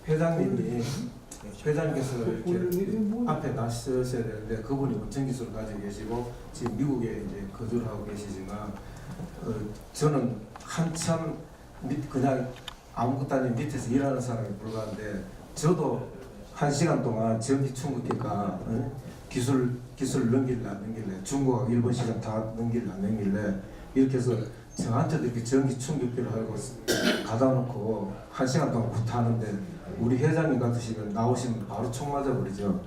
회장님께서 이렇게 앞에 나서셔야 되는데 그분이 원천 기술을 가지고 계시고 지금 미국에 이제 거주를 하고 계시지만 저는 한참 그냥 아무것도 아닌 밑에서 일하는 사람에 불과한데 저도 1시간 동안 전기 충격기가 기술 넘길래 안 넘길래 중국하고 일본 시장 다 넘길래 안 넘길래 이렇게 해서 저한테도 이렇게 전기 충격기를 하고 가다 놓고 1시간 동안 굿하는데 우리 회장님 같으시면 나오시면 바로 총 맞아버리죠.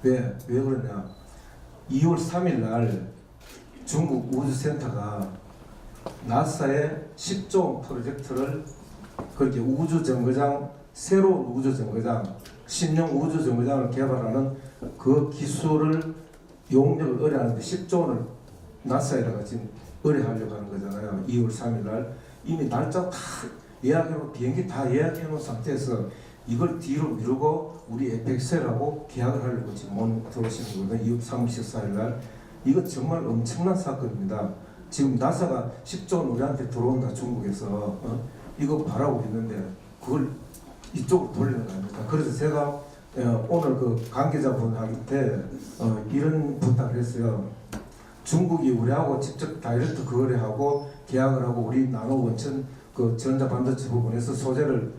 왜 그러냐? 2월 3일 날 중국 우주센터가 나사의 10조 원 프로젝트를 그렇게 우주정거장, 새로운 우주정거장, 신형 우주정거장을 개발하는 그 기술을 용역을 의뢰하는데 10조 원을 나사에다가 지금 의뢰하려고 하는 거잖아요. 2월 3일 날 이미 날짜 다 예약해놓고 비행기 다 예약해놓은 상태에서 이걸 뒤로 미루고 우리 에펙셀하고 계약을 하려고 지금 오늘 들어오시는 거거든요. 3월 14일 날. 이건 정말 엄청난 사건입니다. 지금 나사가 10조 원 우리한테 들어온다 중국에서 이거 바라고 있는데 그걸 이쪽으로 돌리는 거 아닙니까? 그래서 제가 오늘 그 관계자분한테 이런 부탁을 했어요. 중국이 우리하고 직접 다이렉트 거래하고 계약을 하고 우리 나노 원천 그 전자반도체 부분에서 소재를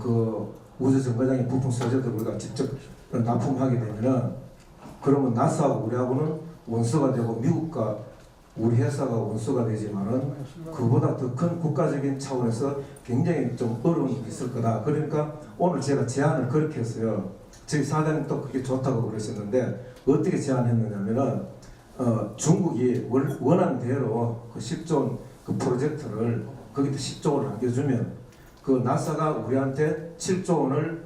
그 우주 정거장의 부품 소재들 우리가 직접 납품하게 되면은 그러면 나사하고 우리하고는 원수가 되고 미국과 우리 회사가 원수가 되지만은 그보다 더 큰 국가적인 차원에서 굉장히 좀 어려움이 있을 거다. 그러니까 오늘 제가 제안을 그렇게 했어요. 저희 사장님도 그게 좋다고 그러셨는데 어떻게 제안했느냐면은 중국이 원하는 대로 그 10조 원 그 프로젝트를 거기다 10조 원을 안겨주면 그 나사가 우리한테 7조 원을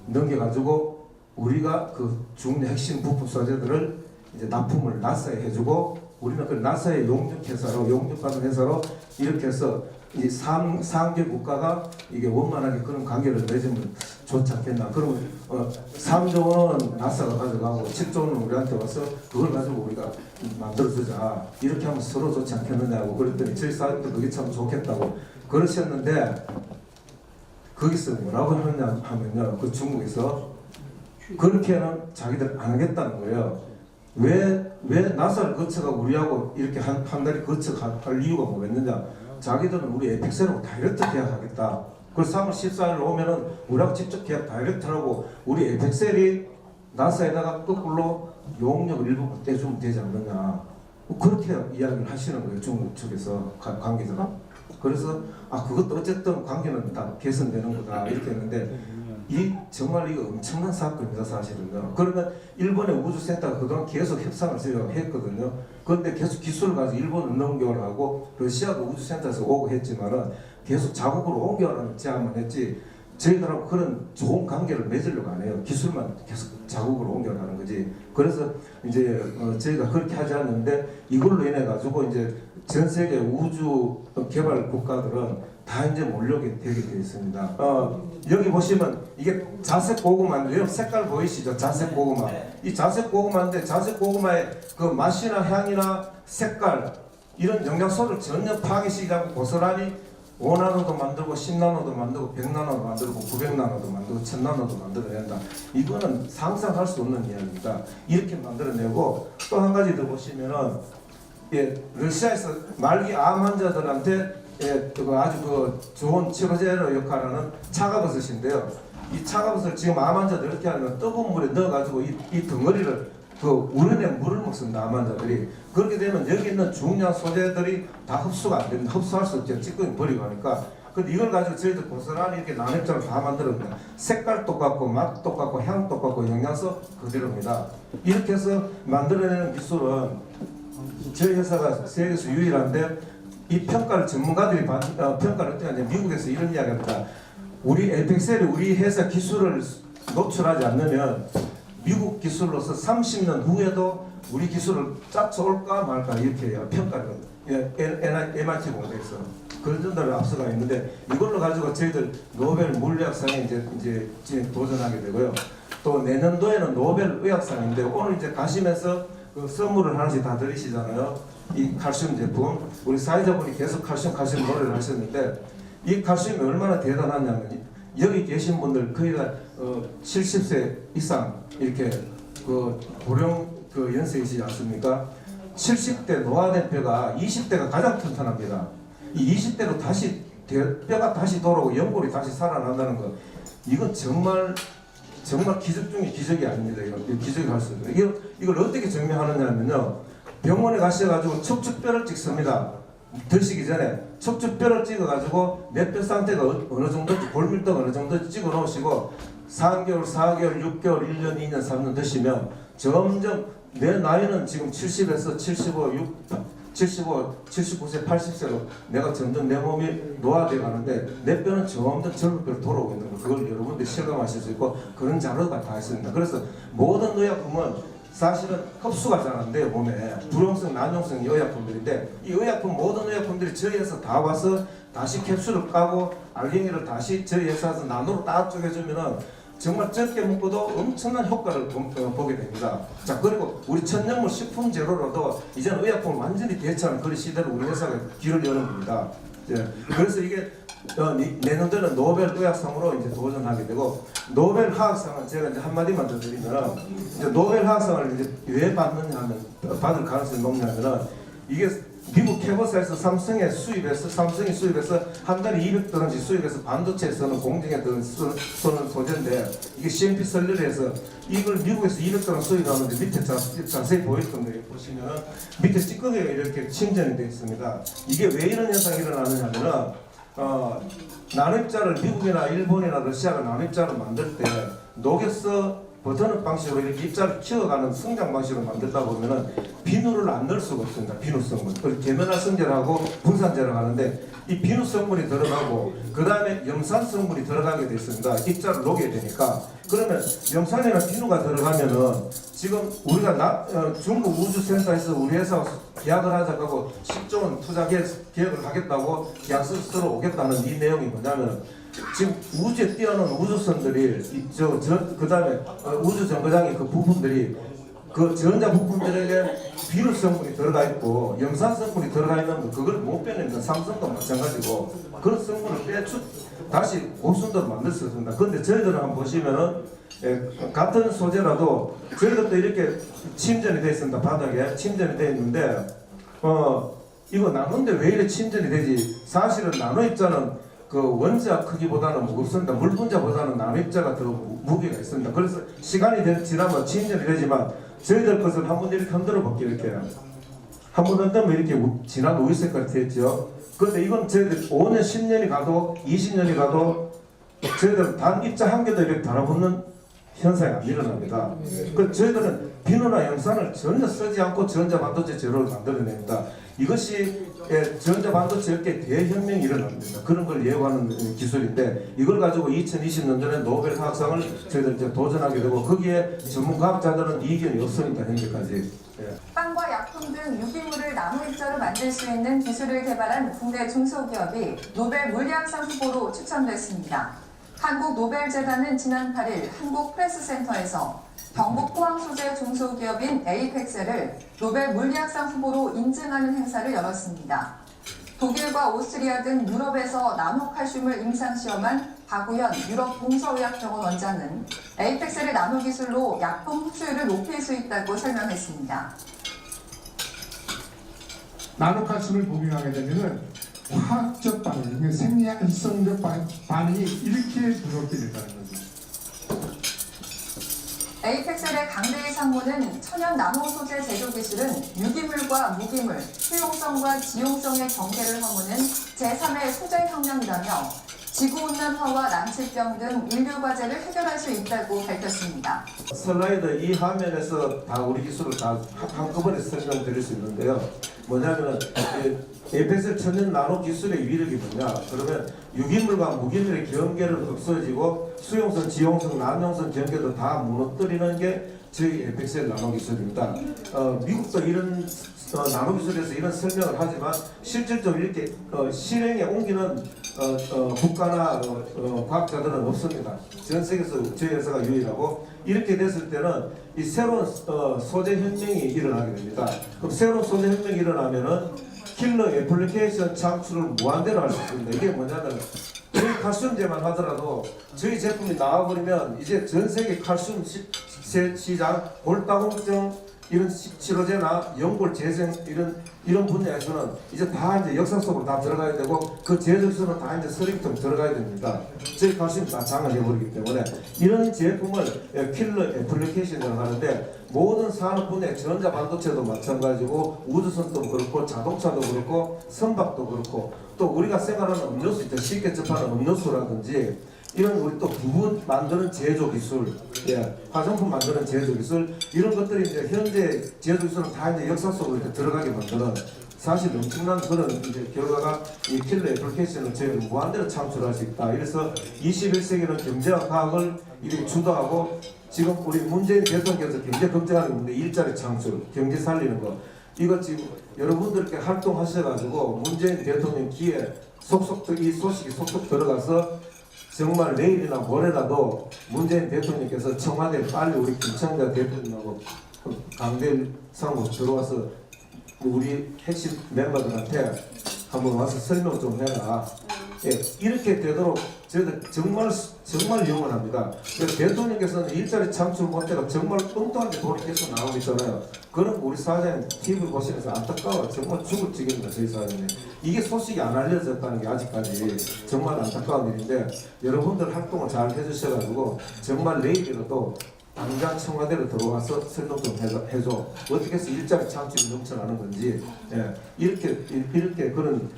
넘겨가지고 우리가 그 중대 핵심 부품 소재들을 이제 납품을 나사에 해주고 우리는 그 나사의 용역회사로 용역받은 회사로 이렇게 해서 이 상계 국가가 이게 원만하게 그런 관계를 맺으면 좋지 않겠나. 그러면 3조 원은 나사가 가져가고 7조 원은 우리한테 와서 그걸 가지고 우리가 만들어주자. 이렇게 하면 서로 좋지 않겠느냐고 그랬더니 저희 사람도 그게 참 좋겠다고 그러셨는데 거기서 뭐라고 하느냐 하면요. 그 중국에서 그렇게는 자기들 안 하겠다는 거예요. 왜 나사를 거쳐가 우리하고 이렇게 한 달이 거쳐갈 이유가 뭐겠느냐. 자기들은 우리 에픽셀하고 다이렉트 계약하겠다. 그래서 3월 14일 오면은 우리하고 직접 계약 다이렉트하고 우리 에픽셀이 나사에다가 거꾸로 용역을 일부분 떼주면 되지 않느냐. 그렇게 이야기를 하시는 거예요. 중국 측에서 관계자가. 그래서 그것도 어쨌든 관계는 다 개선되는 거다 이렇게 했는데 정말 이거 엄청난 사건입니다 사실은요. 그러면 일본의 우주센터가 그동안 계속 협상을 저희가 했거든요. 그런데 계속 기술을 가지고 일본은 넘겨를 하고 러시아도 우주센터에서 오고 했지만은 계속 자국으로 옮겨라는 제안만 했지 저희들하고 그런 좋은 관계를 맺으려고 안 해요. 기술만 계속 자국으로 옮겨가는 거지. 그래서 이제 저희가 그렇게 하지 않는데 이걸로 인해 가지고 이제 전 세계 우주 개발 국가들은 다 이제 몰려게 되게 되어 있습니다. 여기 보시면 이게 자색 고구마인데요. 색깔 보이시죠? 자색 고구마. 이 자색 고구마인데 자색 고구마의 그 맛이나 향이나 색깔 이런 영양소를 전혀 파괴시키지 않고 고스란히 5나노도 만들고 10나노도 만들고 100나노도 만들고 900나노도 만들고 1000나노도 만들어낸다. 이거는 상상할 수 없는 이야기입니다. 이렇게 만들어내고 또 한 가지 더 보시면은 러시아에서 말기 암 환자들한테 아주 좋은 치료제로 역할하는 차가버섯인데요. 이 차가버섯을 지금 암 환자들 이렇게 하면 뜨거운 물에 넣어가지고 이 덩어리를 우려낸 물을 먹습니다. 암 환자들이. 그렇게 되면 여기 있는 중요한 소재들이 다 흡수가 안 됩니다. 흡수할 수 없죠. 찌꺼기 버리고 하니까. 근데 이걸 가지고 저희들 고스란히 이렇게 난입장을 다 만들었습니다. 색깔 똑같고 맛 똑같고 향 똑같고 영양소 그대로입니다. 이렇게 해서 만들어내는 기술은 저희 회사가 세계에서 유일한데 이 평가를 전문가들이 평가를 어떻게 하냐. 미국에서 이런 이야기합니다. 우리 에펙셀이 우리 회사 기술을 노출하지 않으면 미국 기술로서 30년 후에도 우리 기술을 쫓아올까 말까 이렇게 해요. 평가를 MIT 공대에서 그런 정도로 앞서가 있는데 이걸로 가지고 저희들 노벨 물리학상에 이제 도전하게 되고요. 또 내년도에는 노벨 의학상인데 오늘 이제 가시면서 그 선물을 하나씩 다 드리시잖아요. 이 칼슘 제품 우리 사회자분이 계속 칼슘 노래를 하셨는데 이 칼슘이 얼마나 대단하냐면 여기 계신 분들 거의 다 70세 이상 이렇게 그 고령 그 연세이시지 않습니까? 70대 노화된 뼈가 20대가 가장 튼튼합니다. 이 20대로 다시 뼈가 다시 돌아오고 연골이 다시 살아난다는 거, 이건 정말 기적 중에 기적이 아닙니다. 이건 기적이 할 수 있어요. 이걸 어떻게 증명하느냐면요, 병원에 가셔가지고 척추뼈를 찍습니다. 드시기 전에 척추뼈를 찍어가지고 내 뼈 상태가 어느 정도인지, 골밀도가 어느 정도인지 찍어 놓으시고 3개월, 4개월, 6개월, 1년, 2년, 3년 드시면 점점 내 나이는 지금 70에서 79세, 80세로 내가 점점 내 몸이 노화되어 가는데 내 뼈는 점점 젊은 뼈로 돌아오고 있는 거, 그걸 여러분들이 실감하실 수 있고 그런 자료가 다 있습니다. 그래서 모든 의약품은 사실은 흡수가 잘 안 돼요. 몸에 불용성, 난용성 의약품들인데, 이 의약품 모든 의약품들이 저희 회사 다 와서 다시 캡슐을 까고 알갱이를 다시 저희 회사에서 나노로 딱 쪼개주면은 정말 적게 먹고도 엄청난 효과를 보게 됩니다. 자, 그리고 우리 천연물 식품 제로로도 이제는 의약품을 완전히 대체하는 그런 시대를 우리 회사가 길을 여는 겁니다. 그래서 이게 내년도에는 노벨 의학상으로 이제 도전하게 되고, 노벨 화학상은 제가 이제 한마디만 더 드리면은, 이제 노벨 화학상을 이제 왜 받느냐 하면, 받을 가능성이 높냐면은, 이게 미국 캐버사에서 삼성이 수입해서 한 달에 200달러씩 수입해서 반도체에 쓰는 공정에 쓰는 소재인데, 이게 CMP 설립해서 이걸 미국에서 200달러 수입하는데, 밑에 자세히 보일 건데 보시면은 밑에 찌꺼기가 이렇게 침전이 되어 있습니다. 이게 왜 이런 현상이 일어나느냐면은, 나노입자를 미국이나 일본이나 러시아가 나노입자를 만들 때 녹여서 버터는 방식으로 이렇게 입자를 키워가는 성장 방식으로 만들다 보면은 비누를 안 넣을 수가 없습니다. 비누 성분. 그래서 계면활 성제하고 분산제를 하는데, 이 비누 성분이 들어가고 그 다음에 염산 성분이 들어가게 돼 있습니다. 입자를 녹여야 되니까. 그러면 염산이나 비누가 들어가면은 지금 우리가 중국 우주센터에서 우리 회사 계약을 하자고 10조 원 투자 계획을 하겠다고 계약서로 오겠다는 이 내용이 뭐냐면, 지금 우주에 뛰어난 우주선들이 그 다음에 우주 정거장의 그 부품들이, 그 전자 부품들에게 비누 성분이 들어가 있고 염산 성분이 들어가 있는 거, 그걸 못 빼내는 삼성도 마찬가지고 그런 성분을 다시 고순도로 만들 수 있습니다. 그런데 저희들은 한번 보시면은 같은 소재라도 저희들도 이렇게 침전이 되어 있습니다. 바닥에 침전이 되어 있는데, 이거 나노인데 왜 이렇게 침전이 되지? 사실은 나노입자는 그 원자 크기보다는 무겁습니다. 물 분자보다는 나노입자가 더 무게가 있습니다. 그래서 시간이 지나면 침전이 되지만, 저희들 것은 한번 이렇게 흔들어 볼게요. 이렇게 한번 흔들면 이렇게 진한 우유 색깔이 되었죠. 그런데 이건 저희들 5년, 10년이 가도 20년이 가도 저희들은 단 입자 한 개도 이렇게 달아붙는 현상이 안 일어납니다. 그래서 저희들은 비누나 염산을 전혀 쓰지 않고 전자반도체 재료를 만들어냅니다. 이것이 전자반도체 업계 대혁명이 일어납니다. 그런 걸 예고하는 기술인데, 이걸 가지고 2020년도에 노벨 화학상을 저희들 이제 도전하게 되고, 거기에 전문과학자들은 이견이 없습니다. 현재까지. 빵과 약품 등 유기물을 나노입자로 만들 수 있는 기술을 개발한 국내 중소기업이 노벨 물리학상 후보로 추천됐습니다. 한국노벨재단은 지난 8일 한국프레스센터에서 경북 포항 소재 중소기업인 에이펙셀을 노벨 물리학상 후보로 인증하는 행사를 열었습니다. 독일과 오스트리아 등 유럽에서 나노칼슘을 임상시험한 박우현 유럽공서의학병원 원장은 에이펙셀의 나노기술로 약품 흡수율을 높일 수 있다고 설명했습니다. 나노칼슘을 복용하게 되면 화학적 반응, 생리학성적 반응이 이렇게 부럽게 된다는 거죠. 에이펙셀의 강대희 상무는 천연 나노 소재 제조 기술은 유기물과 무기물, 수용성과 지용성의 경계를 허무는 제3의 소재 혁명이라며 지구온난화와 난치병 등 인류 과제를 해결할 수 있다고 밝혔습니다. 슬라이드 이 화면에서 다 우리 기술을 다 한꺼번에 설명드릴 수 있는데요. 뭐냐면은 에이펙셀 천연 나노 기술의 위력이 뭐냐? 그러면 유기물과 무기물의 경계를 없어지고 수용성, 지용성, 난용성 경계도 다 무너뜨리는 게 저희 에이펙셀 나노 기술입니다. 미국도 이런 나노 기술에서 이런 설명을 하지만 실질적으로 이렇게 실행에 옮기는 국가나 과학자들은 없습니다. 전 세계에서 저희 회사가 유일하고, 이렇게 됐을 때는 이 새로운 소재 혁명이 일어나게 됩니다. 그럼 새로운 소재 혁명이 일어나면은 킬러 애플리케이션 창출을 무한대로 할 수 있습니다. 이게 뭐냐면 저희 칼슘제만 하더라도 저희 제품이 나와버리면 이제 전 세계 칼슘 시장, 골다공증 이런 치료제나 연골 재생 이런 분야에서는 이제 다 이제 역사 속으로 다 들어가야 되고 그 제조소는 다 이제 쓰레기통 들어가야 됩니다. 저희 칼슘 다 장을 해버리기 때문에 이런 제품을 킬러 애플리케이션을 하는데 모든 산업 분야 전자 반도체도 마찬가지고 우주선도 그렇고 자동차도 그렇고 선박도 그렇고 또 우리가 생활하는 음료수 있죠. 쉽게 접하는 음료수라든지 이런 우리 또 부분 만드는 제조 기술, 화장품 만드는 제조 기술 이런 것들이 이제 현재 제조 기술은 다 이제 역사 속으로 이렇게 들어가게 만드는 사실 엄청난 그런 이제 결과가 이 킬러 애플리케이션을 저희는 무한대로 창출할 수 있다. 이래서 21세기는 경제와 과학을 이렇게 주도하고 지금 우리 문재인 대통령께서 경제 걱정하는 건데 일자리 창출, 경제 살리는 거 이거 지금 여러분들께 활동하셔가지고 문재인 대통령 귀에 속속 이 소식이 속속 들어가서 정말 내일이나 모레라도 문재인 대통령께서 청와대에 빨리 우리 김창자 대표님하고 강대일 상무 들어와서 우리 핵심 멤버들한테 한번 와서 설명 좀 해라. 예, 이렇게 되도록 저희들 정말 영원합니다. 대통령께서는 일자리 창출 못해가 정말 엉뚱하게 돈이 계속 나오고 있잖아요. 그런 우리 사장님 TV 보시면서 안타까워 정말 죽을 지경입니다. 저희 사장님 이게 소식이 안 알려졌다는 게 아직까지 정말 안타까운 일인데 여러분들 활동을 잘 해주셔가지고 정말 내일이라도 당장 청와대로 들어와서 설명 좀 해줘. 어떻게 해서 일자리 창출이 넘쳐나는 건지 이렇게 그런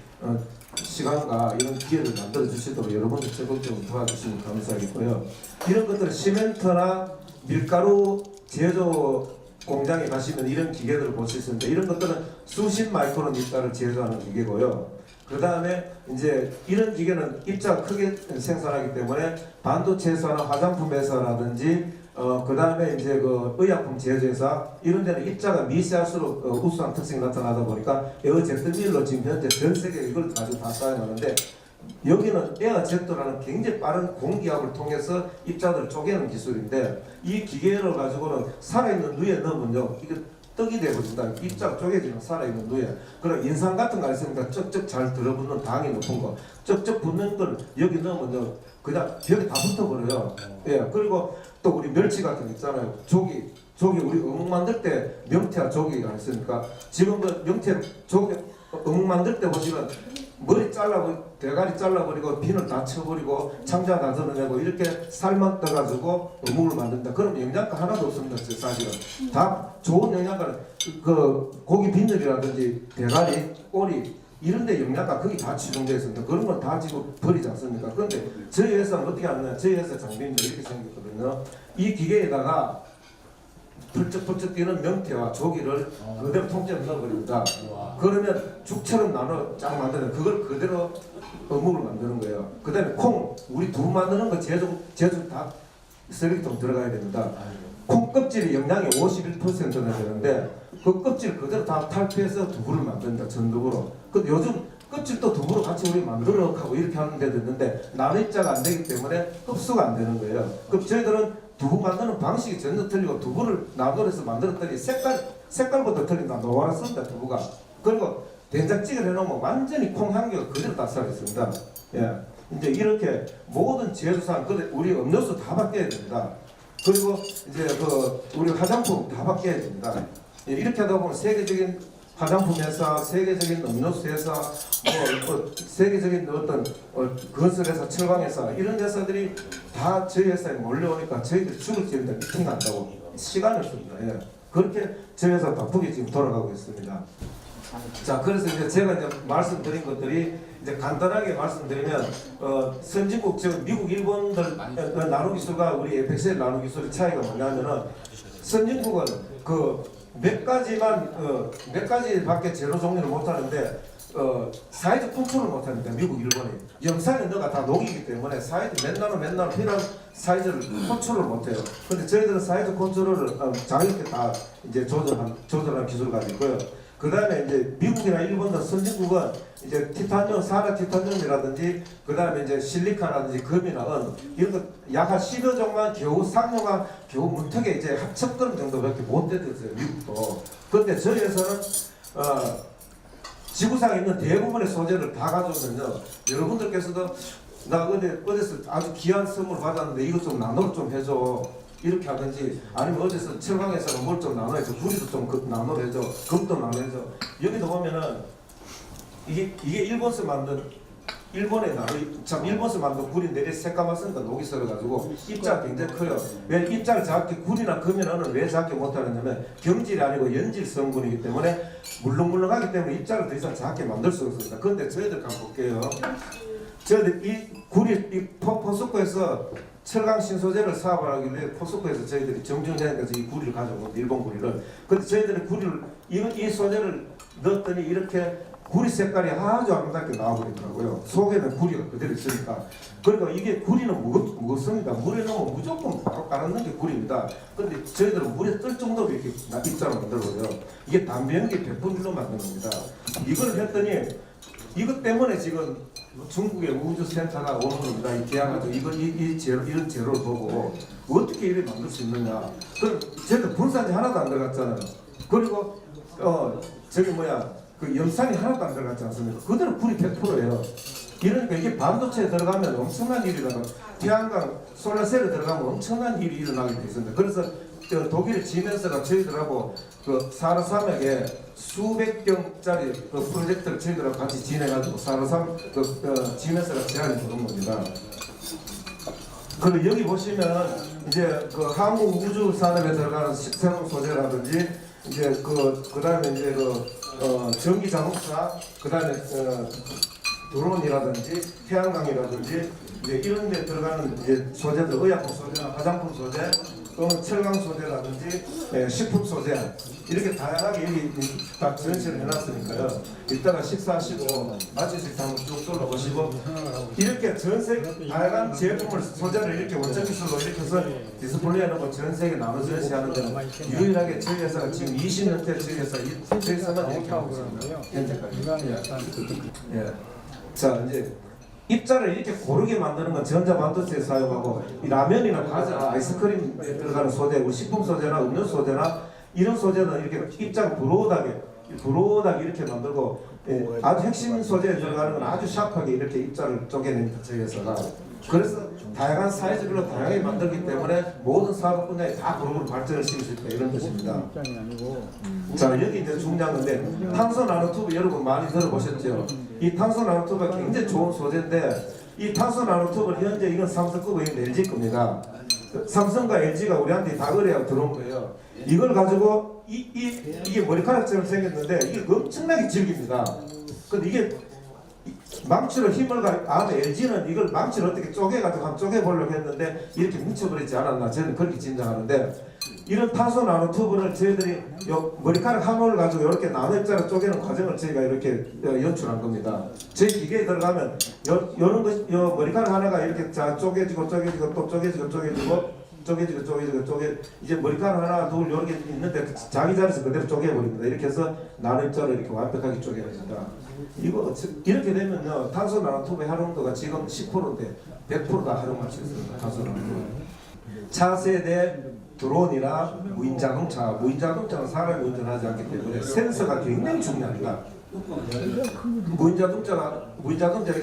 시간과 이런 기회를 만들어 주시도록 여러분들 적극 좀 도와주시면 감사하겠고요. 이런 것들은 시멘트나 밀가루 제조 공장에 가시면 이런 기계들을 볼 수 있습니다. 이런 것들은 수십 마이크론 입자를 제조하는 기계고요. 그 다음에 이제 이런 기계는 입자가 크게 생산하기 때문에 반도체 회사나 화장품 회사라든지 그 다음에 이제 그 의약품 제조회사 이런 데는 입자가 미세할수록 우수한 특성이 나타나다 보니까 에어제트밀로 지금 현재 전 세계 이걸 가지고 다 사용하는데 여기는 에어제트라는 굉장히 빠른 공기압을 통해서 입자들을 쪼개는 기술인데 이 기계를 가지고는 살아있는 누에 넣으면요 이게 떡이 되어버린다. 입자가 쪼개지는 살아있는 누에 그럼 인상 같은 거 있으니까 쩍쩍 잘 들어붙는 당이 높은 거 쩍쩍 붙는 걸 여기 넣으면요 그냥 벽에 다 붙어버려요. 예, 그리고 또 우리 멸치 같은 거 있잖아요. 조기 우리 어묵 만들 때 명태와 조기가 있으니까 지금 그 명태 조기 어묵 만들 때 보시면 머리 대가리 잘라버리고 비늘 다 쳐버리고 창자 다 드러내고 이렇게 삶아 떠가지고 어묵을 만든다. 그럼 영양가 하나도 없습니다. 사실은 다 좋은 영양가는 그 고기 비늘이라든지 대가리, 꼬리 이런 데 영양가 거기 다 치중되어 있습니다. 그런 건 다 지금 버리지 않습니까? 그런데 저희 회사는 어떻게 하느냐. 저희 회사 장비인데 이렇게 생겼거든요. 이 기계에다가 펄쩍펄쩍 뛰는 명태와 조기를 그대로 통째로 넣어버립니다. 그러면 죽처럼 나눠 쫙 만드는 그걸 그대로 어묵을 만드는 거예요. 그 다음에 콩, 우리 두부 만드는 거 제조 다 쓰레기통 들어가야 됩니다. 콩 껍질이 영양이 51%나 되는데 그 껍질 그대로 다 탈피해서 두부를 만든다. 전두부로. 근데 요즘 껍질도 두부로 같이 우리 만들어 하고 이렇게 하는 데도 있는데 나눠입자가 안 되기 때문에 흡수가 안 되는 거예요. 그럼 저희들은 두부 만드는 방식이 전혀 틀리고 두부를 나눠서 만들었더니 색깔부터 틀린다. 노랗습니다. 두부가. 그리고 된장찌개를 해놓으면 완전히 콩 향기가 그대로 다 살아있습니다. 예. 이제 이렇게 모든 제조사항, 우리 음료수 다 바뀌어야 됩니다. 그리고 이제 우리 화장품 다 바뀌어야 됩니다. 예, 이렇게 하다 보면 세계적인 화장품 회사, 세계적인 음료수 회사, 세계적인 어떤 건설 회사, 철강 회사 이런 회사들이 다 저희 회사에 몰려오니까 저희들이 죽을 지은데 미팅한다고 시간이 없습니다. 예. 그렇게 저희 회사 바쁘게 지금 돌아가고 있습니다. 자, 그래서 이제 제가 이제 말씀드린 것들이 이제 간단하게 말씀드리면 선진국 즉 미국, 일본들 나노 기술과 우리 에펙셀 나노 기술의 차이가 뭐냐면은 선진국은 몇 가지밖에 제로 정리를 못하는데 사이즈 컨트롤을 못합니다. 미국, 일본이 영상에 너가 다 녹이기 때문에 사이즈 맨날 필요한 사이즈를 컨트롤을 못해요. 근데 저희들은 사이즈 컨트롤을 자유롭게 다 이제 조절한 기술을 가지고 있고요. 그 다음에 이제 미국이나 일본도 선진국은 이제 티타늄, 산화 티타늄이라든지 그 다음에 이제 실리카라든지 금이나 은 이런 거 약 한 10여 종만 겨우 상용화 겨우 문턱에 이제 합cep그램 정도밖에 못 되었어요. 미국도. 그런데 저희에서는 지구상에 있는 대부분의 소재를 다 가져오면요. 여러분들께서도 나 어디서 아주 귀한 선물 받았는데 이것 좀 나눠 좀 해줘. 이렇게 하든지 아니면 어디서 철강에서 뭘 좀 나눠해줘. 구리도 좀 나눠해줘. 금도 나눠해줘. 여기도 보면은 이게 일본에서 만든 일본에 참 일본에서 만든 구리 내리 색감만 쓰니까 녹이 썰어가지고 입자가 굉장히 커요. 왜 입자를 작게 구리나 금이나는 왜 작게 못하느냐면 경질이 아니고 연질 성분이기 때문에 물렁물렁하기 때문에 입자를 더 이상 작게 만들 수가 없습니다. 그런데 저희들 한번 볼게요. 저희들 이 구리 이 포스코에서 철강 신소재를 사업하길래 포스코에서 저희들이 정중대에서 이 구리를 가져온 일본 구리를. 근데 저희들이 구리를 이 소재를 넣었더니 이렇게 구리 색깔이 아주 아름답게 나와버리더라고요. 속에는 구리가 그대로 있으니까. 그러니까 이게 구리는 무겁습니다. 물에 넣으면 무조건 바로 깔아넣는 게 구리입니다. 근데 저희들은 물에 뜰 정도로 이렇게 입자를 만들어요. 이게 담배 연기 100%로 만든 겁니다. 이걸 했더니 이것 때문에 지금 중국의 우주센터가 오는 겁니다. 이 계약가지고 이런 재료를 보고 어떻게 이렇게 만들 수 있느냐. 그럼 저희들 분산지 하나도 안 들어갔잖아요. 그리고 저기 그 염산이 하나도 안 들어갔지 않습니까? 그대로 구리 100%예요. 이러니까 이게 반도체에 들어가면 엄청난 일이라고, 태양광 솔라셀에 들어가면 엄청난 일이 일어나게 되어 있습니다. 그래서 독일의 지멘스가 저희들하고 그 사하라 산맥에 수백 경짜리 그 프로젝트를 저희들하고 같이 진행해가지고 사하라 지멘스가 제안이 들어온 겁니다. 그리고 여기 보시면 이제 그 한국 우주 산업에 들어가는 새로운 소재라든지 이제 그다음에 이제 전기 자동차, 그다음에 드론이라든지 태양광이라든지 이제 이런 데 들어가는 이제 소재들, 의약품 소재나 화장품 소재 또는 철강 소재라든지 식품 소재 이렇게 다양하게 여기 딱 전시를 해놨으니까요. 이따가 식사하시고 마치실 때 한번 쭉 둘러보시고 이렇게 전세계 다양한 제품을 소재를 이렇게 원적 기술로 이렇게 해서 디스플레이 해놓고 전 세계 나눠 전시하는 데는 유일하게 저희 회사가 지금 20년째 저희 회사만 이렇게 하고 있습니다. 현재까지. 예. 자 이제 입자를 이렇게 고르게 만드는 건 전자반도체에 사용하고 이 라면이나 과자, 아이스크림에 들어가는 소재, 우리 식품 소재나 음료 소재나 이런 소재는 이렇게 입자가 브로드하게 이렇게 만들고 아주 핵심 소재에 들어가는 건 아주 샤프하게 이렇게 입자를 쪼개냅니다. 저희 회사가. 그래서 다양한 사이즈별로 다양하게 만들기 때문에 모든 사업 분야에 다 그룹으로 발전을 시킬 수 있다 이런 뜻입니다. 자 여기 이제 중요한 건데 탄소 나노튜브 여러분 많이 들어보셨죠? 이 탄소 나노튜브가 굉장히 좋은 소재인데 이 탄소 나노튜브는 현재 이건 삼성급의 LG 겁니다. 삼성과 LG가 우리한테 다 의뢰하고 들어온 거예요. 이걸 가지고 이게 머리카락처럼 생겼는데 이게 엄청나게 질깁니다. 근데 이게 망치로 힘을 LG는 이걸 망치를 어떻게 쪼개가지고 한번 쪼개보려고 했는데 이렇게 뭉쳐버리지 않았나 저는 그렇게 짐작하는데 이런 탄소 나노튜브를 저희들이 머리카락 한 올을 가지고 이렇게 나눠입자로 쪼개는 과정을 저희가 이렇게 연출한 겁니다. 저희 기계에 들어가면 요 머리카락 하나가 이렇게 자 쪼개지고 또 쪼개지고 이제 머리카락 하나 둘 이렇게 있는데 자기 자리에서 그대로 쪼개버립니다. 이렇게 해서 나눠입자로 이렇게 완벽하게 쪼개집니다. 이거 이렇게 되면요 탄소 나노튜브의 활용도가 지금 10%인데 100% 다 활용할 수 있습니다. 탄소 나노튜브. 차세대 드론이나 무인자동차는 사람이 운전하지 않기 때문에 센서가 굉장히 중요합니다. 무인자동차가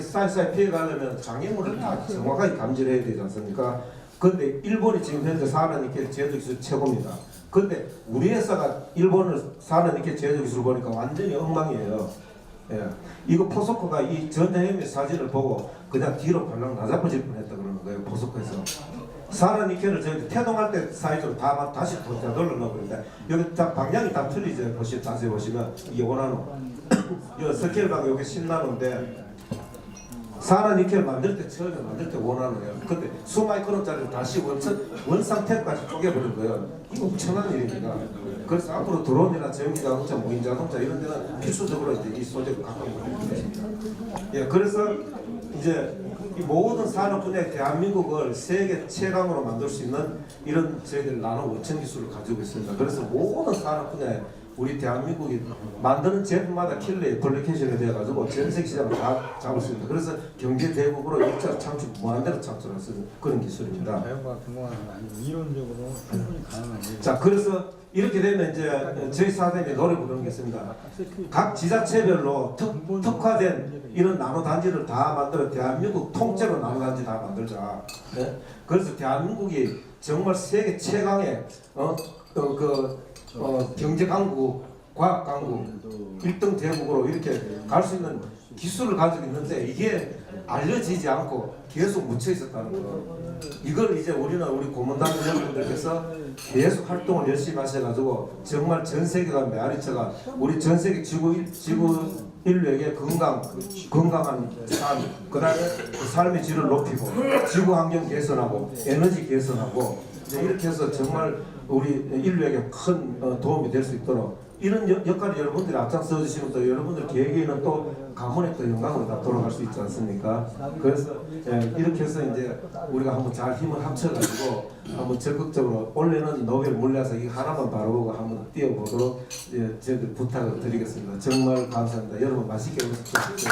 사이사이 피해가려면 장애물을 다 정확하게 감지를 해야 되지 않습니까? 그런데 일본이 지금 현재 사하라니켈 제조기술 최고입니다. 그런데 우리 회사가 일본을 사하라니켈 제조기술 보니까 완전히 엉망이에요. 예. 이거 포스코가 이 전자현미 사진을 보고 그냥 뒤로 발랑 나자빠질 뻔했다 그러는 거예요. 포스코에서 사하라니켈을 저희 태동할 때 사이즈로 다시 되돌려 넣어버린다. 여기 다 방향이 다 틀리죠. 자세히 보시면 이게 5나노 이 스케일하고 이게 10나노인데 사하라니켈 만들 때 처음에 만들 때 5나노예요. 근데 수마이크론짜리를 다시 원상태까지 쪼개버린 거예요. 이거 엄청난 일입니다. 그래서 앞으로 드론이나 전기자동차, 무인자동차 이런 데는 필수적으로 이제 이 소재를 갖고 있습니다. 예, 그래서 이제 이 모든 산업 분야에 대한민국을 세계 최강으로 만들 수 있는 이런 저희들 나노 원천 기술을 가지고 있습니다. 그래서 모든 산업 분야에 우리 대한민국이 만드는 제품마다 킬러 애플리케이션이 되어가지고 전 세계 시장을 다 잡을 수 있는 그래서 경제 대국으로 일자 창출 무한대로 창출할 수 있는 그런 기술입니다. 자연과학 전공하는 건 아니고 이론적으로 충분히 가능한 일. 자 그래서 이렇게 되면 이제 저희 사장님이 노래 부르는 게 있습니다. 각 지자체별로 특화된 이런 나노단지를 다 만들어 대한민국 통째로 나노단지 다 만들자. 네? 그래서 대한민국이 정말 세계 최강의 경제 강국, 과학 강국, 1등 대국으로 이렇게 갈 수 있는 기술을 가지고 있는데 이게 알려지지 않고 계속 묻혀 있었다는 거. 이걸 이제 우리 고문단 여러분들께서 계속 활동을 열심히 하셔가지고 정말 전 세계가 메아리쳐가 우리 전 세계 지구 인류에게 건강한 삶, 그다음에 그 삶의 질을 높이고 지구 환경 개선하고 에너지 개선하고 이제 이렇게 해서 정말 우리 인류에게 큰 도움이 될 수 있도록 이런 역할을 여러분들이 앞장서 주시면 또 여러분들 계획에는 또 가문의 또 영광으로 다 돌아갈 수 있지 않습니까? 그래서 이렇게 해서 이제 우리가 한번 잘 힘을 합쳐가지고 한번 적극적으로 원래는 노벨 물리학상 이거 하나만 바라보고 한번 뛰어보도록 저희들 부탁을 드리겠습니다. 정말 감사합니다. 여러분 맛있게 드십시오.